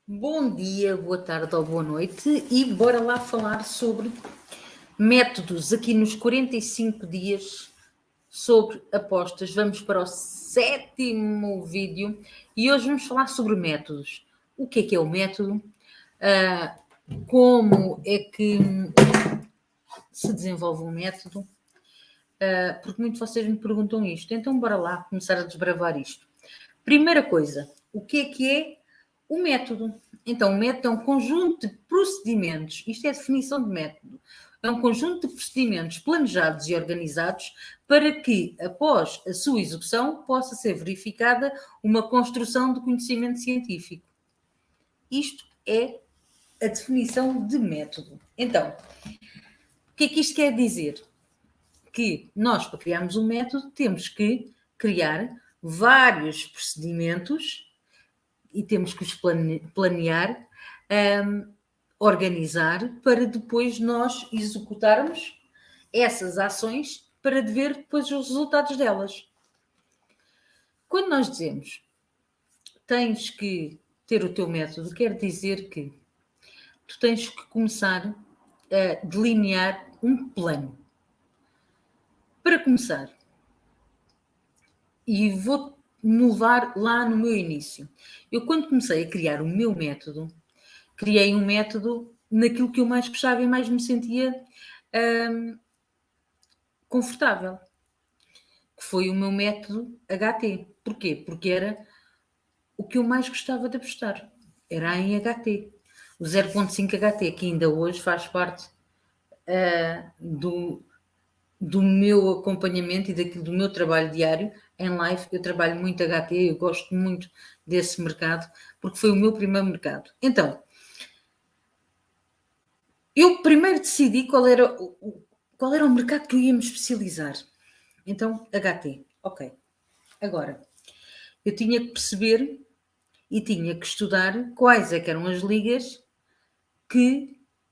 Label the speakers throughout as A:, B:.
A: Bom dia, boa tarde ou boa noite e bora lá falar sobre métodos aqui nos 45 dias sobre apostas. Vamos para o 7º vídeo e hoje vamos falar sobre métodos. O que é o método? Como é que se desenvolve um método? Porque muitos de vocês me perguntam isto, então bora lá começar a desbravar isto. Primeira coisa, o que é o método? Então, o método é um conjunto de procedimentos, isto é a definição de método, é um conjunto de procedimentos planejados e organizados para que, após a sua execução, possa ser verificada uma construção de conhecimento científico. Isto é a definição de método. Então, o que é que isto quer dizer? Que nós, para criarmos um método, temos que criar vários procedimentos e temos que os planear, organizar, para depois nós executarmos essas ações para ver depois os resultados delas. Quando nós dizemos tens que ter o teu método, quer dizer que tu tens que começar a delinear um plano. Para começar, e vou-me levar lá no meu início. Eu, quando comecei a criar o meu método, criei um método naquilo que eu mais gostava e mais me sentia confortável, que foi o meu método HT. Porquê? Porque era o que eu mais gostava de apostar, era em HT. O 0.5 HT, que ainda hoje faz parte do meu acompanhamento e do meu trabalho diário em live. Eu trabalho muito HT, eu gosto muito desse mercado, porque foi o meu primeiro mercado. Então, eu primeiro decidi qual era o mercado que eu ia me especializar. Então, HT, ok. Agora, eu tinha que perceber e tinha que estudar quais é que eram as ligas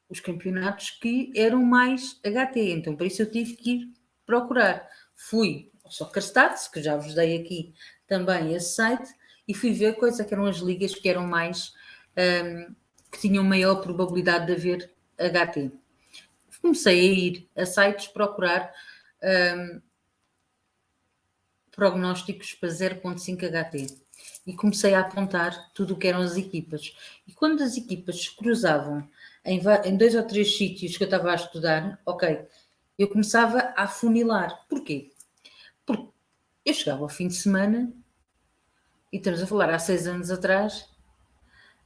A: os campeonatos que eram mais HT. Então, por isso eu tive que ir procurar. Fui ao SoccerStats, que já vos dei aqui também esse site, e fui ver quais é que eram as ligas que eram mais, que tinham maior probabilidade de haver HT. Comecei a ir a sites procurar prognósticos para 0.5 HT e comecei a apontar tudo o que eram as equipas. E quando as equipas se cruzavam em 2 ou 3 sítios que eu estava a estudar, ok, eu começava a afunilar. Porquê? Porque eu chegava ao fim de semana, e estamos a falar há 6 anos atrás,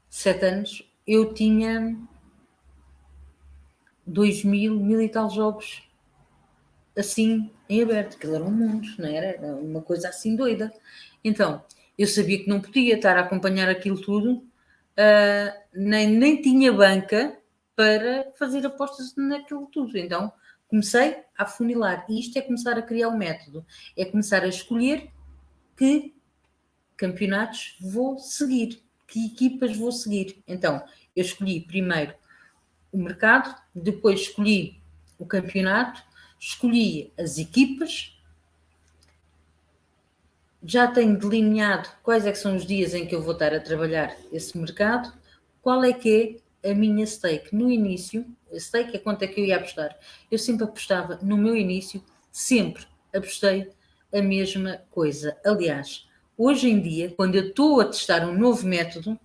A: 7 anos, eu tinha 2.000 e tal jogos assim em aberto, aquilo era um mundo, não era? Era uma coisa assim doida. Então, eu sabia que não podia estar a acompanhar aquilo tudo, nem tinha banca para fazer apostas naquilo tudo. Então, comecei a afunilar. E isto é começar a criar um método. É começar a escolher que campeonatos vou seguir, que equipas vou seguir. Então, eu escolhi primeiro o mercado, depois escolhi o campeonato, escolhi as equipas, já tenho delineado quais é que são os dias em que eu vou estar a trabalhar esse mercado, qual é que é a minha stake. No início, a stake é quanto é que eu ia apostar. Eu sempre apostava, no meu início, sempre apostei a mesma coisa. Aliás, hoje em dia, quando eu estou a testar um novo método,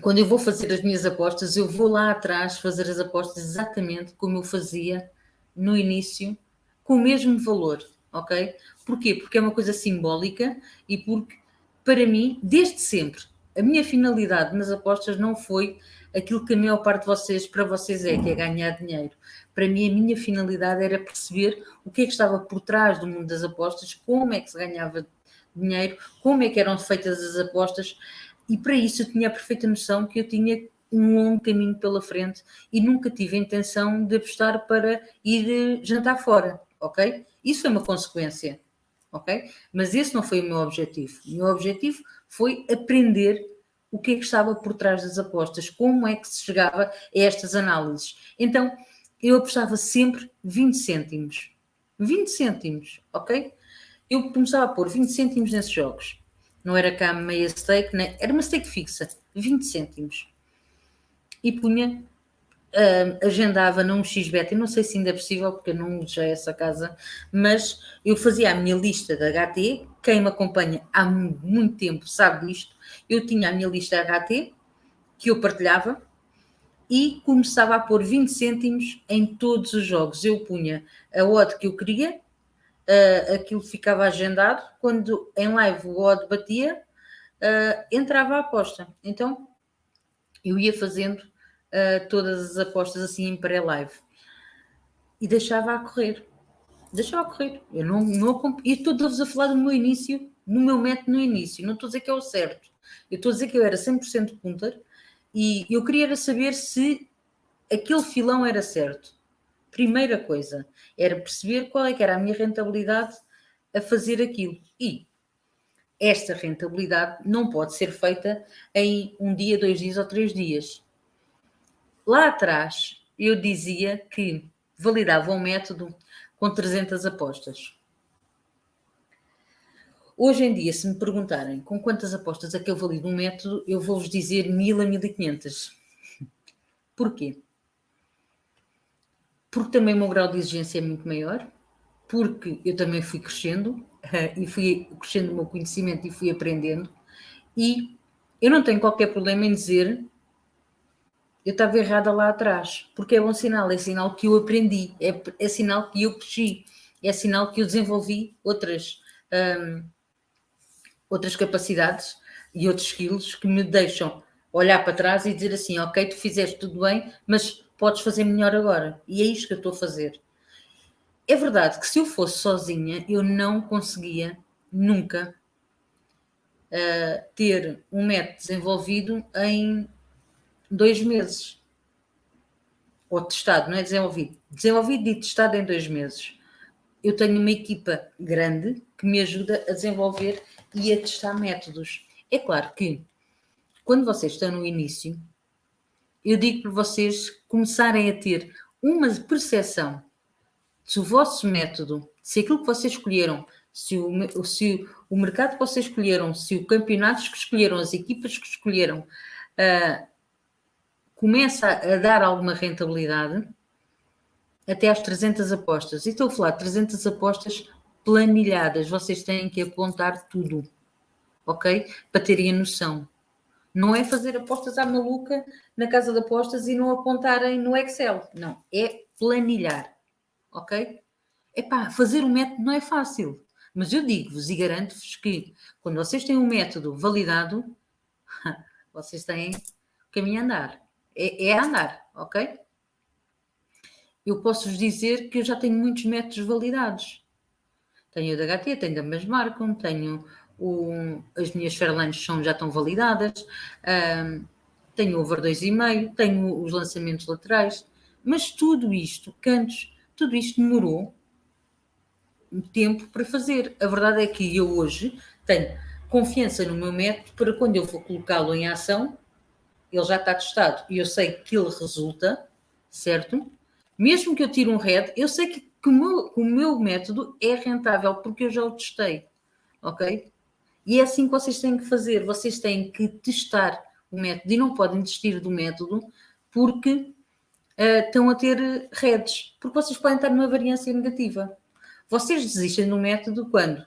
A: quando eu vou fazer as minhas apostas, eu vou lá atrás fazer as apostas exatamente como eu fazia no início, com o mesmo valor, ok? Porquê? Porque é uma coisa simbólica e porque, para mim, desde sempre, a minha finalidade nas apostas não foi aquilo que a maior parte de vocês, para vocês que é ganhar dinheiro. Para mim, a minha finalidade era perceber o que é que estava por trás do mundo das apostas, como é que se ganhava dinheiro, como é que eram feitas as apostas, e para isso eu tinha a perfeita noção que eu tinha um longo caminho pela frente e nunca tive a intenção de apostar para ir jantar fora, ok? Isso é uma consequência, ok? Mas esse não foi o meu objetivo. O meu objetivo foi aprender o que é que estava por trás das apostas, como é que se chegava a estas análises. Então, eu apostava sempre 20 cêntimos. 20 cêntimos, ok? Eu começava a pôr 20 cêntimos nesses jogos. não era cá meia stake, né? Era uma stake fixa, 20 cêntimos. E punha, agendava num XBet, eu não sei se ainda é possível, porque eu não usei essa casa, mas eu fazia a minha lista da HT, quem me acompanha há muito tempo sabe disto, eu tinha a minha lista HT, que eu partilhava, e começava a pôr 20 cêntimos em todos os jogos. Eu punha a odd que eu queria, aquilo ficava agendado, quando em live o odd batia, entrava a aposta. Então, eu ia fazendo todas as apostas assim em pré-live. E deixava a correr. Deixava a correr. Eu não e estou-vos a falar do meu início, no meu método no início. Não estou a dizer que é o certo. Eu estou a dizer que eu era 100% punter e eu queria saber se aquele filão era certo. Primeira coisa, era perceber qual é que era a minha rentabilidade a fazer aquilo. E esta rentabilidade não pode ser feita em um dia, 2 dias ou 3 dias. Lá atrás, eu dizia que validava um método com 300 apostas. Hoje em dia, se me perguntarem com quantas apostas é que eu valido um método, eu vou-vos dizer 1000 a 1500. Porquê? Porque também o meu grau de exigência é muito maior, porque eu também fui crescendo e fui crescendo o meu conhecimento e fui aprendendo, e eu não tenho qualquer problema em dizer eu estava errada lá atrás, porque é bom sinal, é sinal que eu aprendi, é sinal que eu cresci, é sinal que eu desenvolvi outras capacidades e outros skills que me deixam olhar para trás e dizer assim, ok, tu fizeste tudo bem, mas podes fazer melhor agora. E é isto que eu estou a fazer. É verdade que se eu fosse sozinha, eu não conseguia nunca ter um método desenvolvido em 2 meses. Ou testado, não é desenvolvido. Desenvolvido e testado em 2 meses. Eu tenho uma equipa grande que me ajuda a desenvolver e a testar métodos. É claro que quando vocês estão no início, eu digo para vocês começarem a ter uma percepção se o vosso método, se aquilo que vocês escolheram, se o mercado que vocês escolheram, se o campeonato que escolheram, as equipas que escolheram, começa a dar alguma rentabilidade, até às 300 apostas. E estou a falar de 300 apostas planilhadas. Vocês têm que apontar tudo, ok? Para terem a noção. Não é fazer apostas à maluca na casa de apostas e não apontarem no Excel. Não, é planilhar, ok? Epá, fazer um método não é fácil. Mas eu digo-vos e garanto-vos que quando vocês têm um método validado, vocês têm caminho a andar. É a andar, ok? Eu posso-vos dizer que eu já tenho muitos métodos validados. Tenho o da HT, tenho da Mesmarcom, tenho as minhas Fairlines já estão validadas, tenho o over 2,5, tenho os lançamentos laterais, mas tudo isto, cantos, tudo isto demorou tempo para fazer. A verdade é que eu hoje tenho confiança no meu método para quando eu for colocá-lo em ação, ele já está testado e eu sei que ele resulta, certo? Mesmo que eu tire um red, eu sei que o meu método é rentável porque eu já o testei, ok? E é assim que vocês têm que fazer, vocês têm que testar o método e não podem desistir do método porque estão a ter reds, porque vocês podem estar numa variância negativa. Vocês desistem do método quando?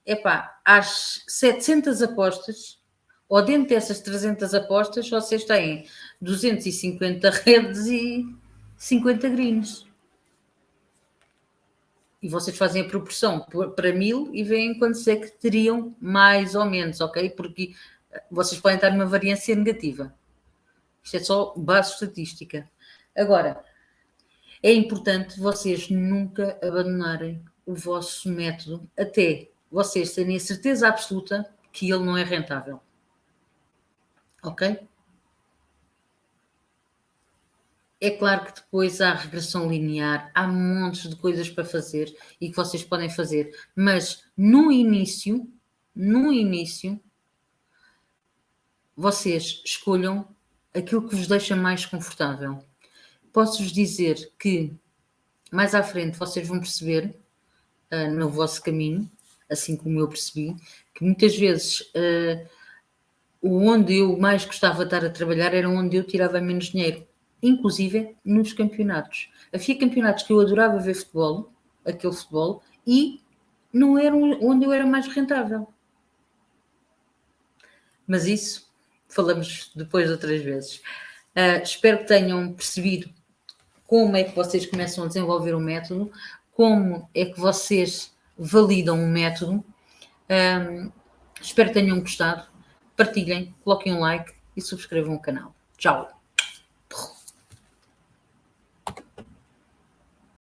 A: Epá, às 700 apostas, ou dentro dessas 300 apostas, vocês têm 250 redes e 50 greens. E vocês fazem a proporção para 1000 e veem quantos é que teriam mais ou menos, ok? Porque vocês podem estar numa variância negativa. Isto é só base estatística. Agora, é importante vocês nunca abandonarem o vosso método até vocês terem a certeza absoluta que ele não é rentável. Ok? É claro que depois há regressão linear, há montes de coisas para fazer e que vocês podem fazer, mas no início, vocês escolham aquilo que vos deixa mais confortável. Posso-vos dizer que mais à frente vocês vão perceber no vosso caminho, assim como eu percebi, que muitas vezes onde eu mais gostava de estar a trabalhar era onde eu tirava menos dinheiro, inclusive nos campeonatos. Havia campeonatos que eu adorava ver futebol, aquele futebol, e não eram onde eu era mais rentável. Mas isso falamos depois outras vezes. Espero que tenham percebido como é que vocês começam a desenvolver um método, como é que vocês validam um método. Espero que tenham gostado. Partilhem, coloquem um like e subscrevam o canal. Tchau!